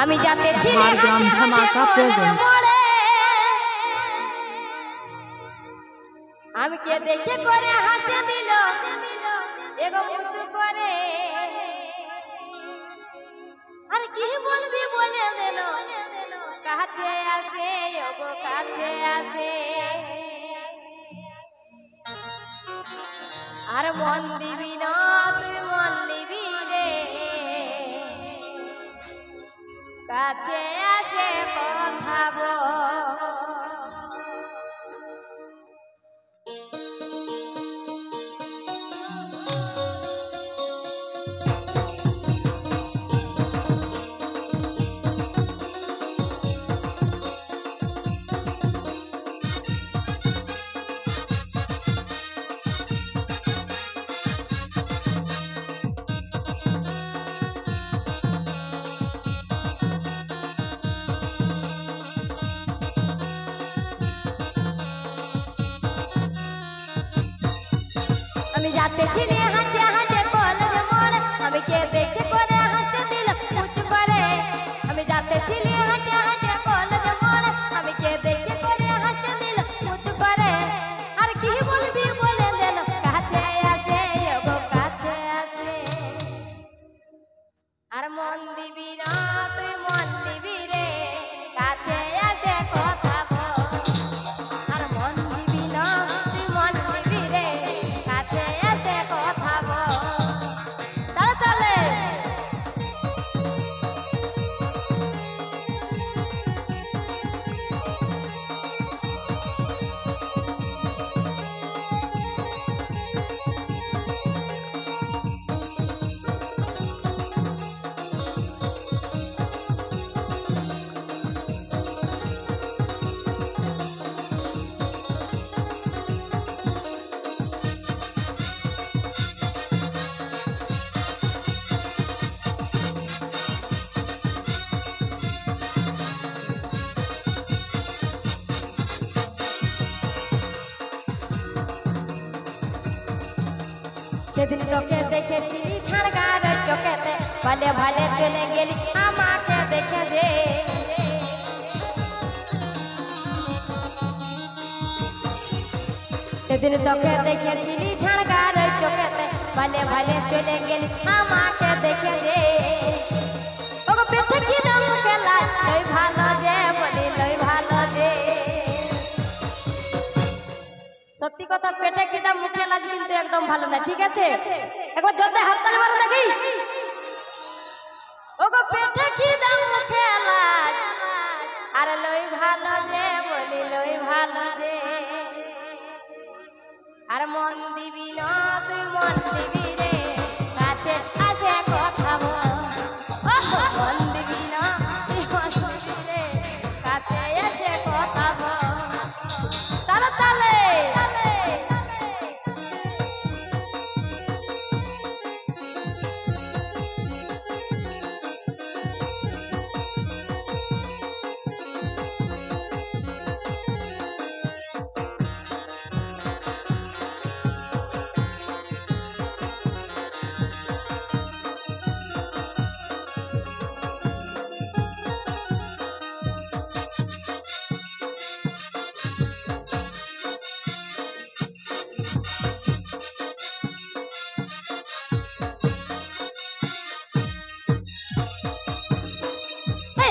আমি যাতে ছিলে আমি কে দেখে করে হাসে দিল এগো উঁচু করে আর কি বলবি বলে দিল কাছে আসে ওগো কাছে আসে আর মন দিবি না তুই মন দিবি রে কাছে আসে কথা বল जाते छिले हाथे हाथे कॉलेज मोड़ हम के देखे करे हंस दिल कुछ करे हम जाते छिले हाथे हाथे कॉलेज मोड़ हम के देखे करे हंस दिल कुछ करे और की बोलबी बोले देल काछे आसे एगो काछे आसे और मन दिबी ना तुई मन दिबी रे काछे आसे কথা বল और मन दिबी ना तुई मन दिबी रे काछे সেদিন তোকে দেখেছি ঝাড়গার চোখেতে ভালে ভালে চলে গেলি আমাকে দেখে দে সেদিন তোকে দেখেছি ঝাড়গার চোখেতে ভালে ভালে চলে গেলি আমাকে দেখে দে ওগো পেটে কি দাম খেলা লই ভালো যে বলি লই ভালো যে সত্যি কথা পেটে কি দাম মুখে লাজ কিন্তু একদম ভালো না ঠিক আছে একবার জোরে হাততালি মারো দেখি ওগো পেটে কি দাম মুখে লাজ আর লই ভালো যে বলি লই ভালো যে আর মন দিবি না তুই মন দিবি রে কাছে আসে কথা বল মন দিবি না তুই মন দিবি রে কাছে আসে কথা বল তালে তালে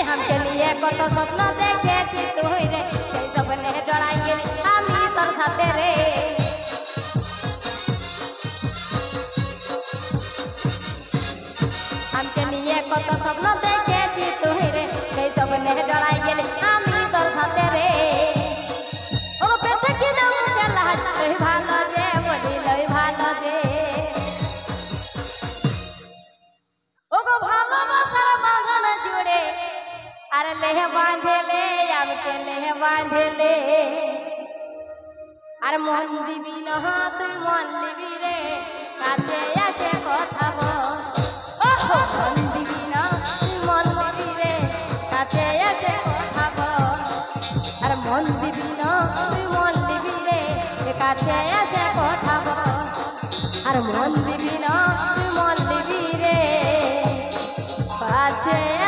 हमके लिए कत स्वप्न देखे तुई रे সেই সপনে জড়াই গেলি আমি তোর সাথে রে हमके लिए कत स्वप्न देखे तुई रे সেই সপনে জড়াই গেলি আমি তোর সাথে রে ও পেটে কি দাম খেলা লই ভালো যে বলি লই ভালো যে ও গো ভালোবাসার বাঁধন জুড়ে আর लेह बांधले हमके लेह बांधले আর মন দিবি না তুই মন দিবি রে কাছে আসে কথা বল ওহো মন দিবি না তুই মন দিবি রে কাছে আসে কথা বল আর মন দিবি না তুই মন দিবি রে কাছে আসে কথা বল আর মন দিবি না তুই মন দিবি রে আছে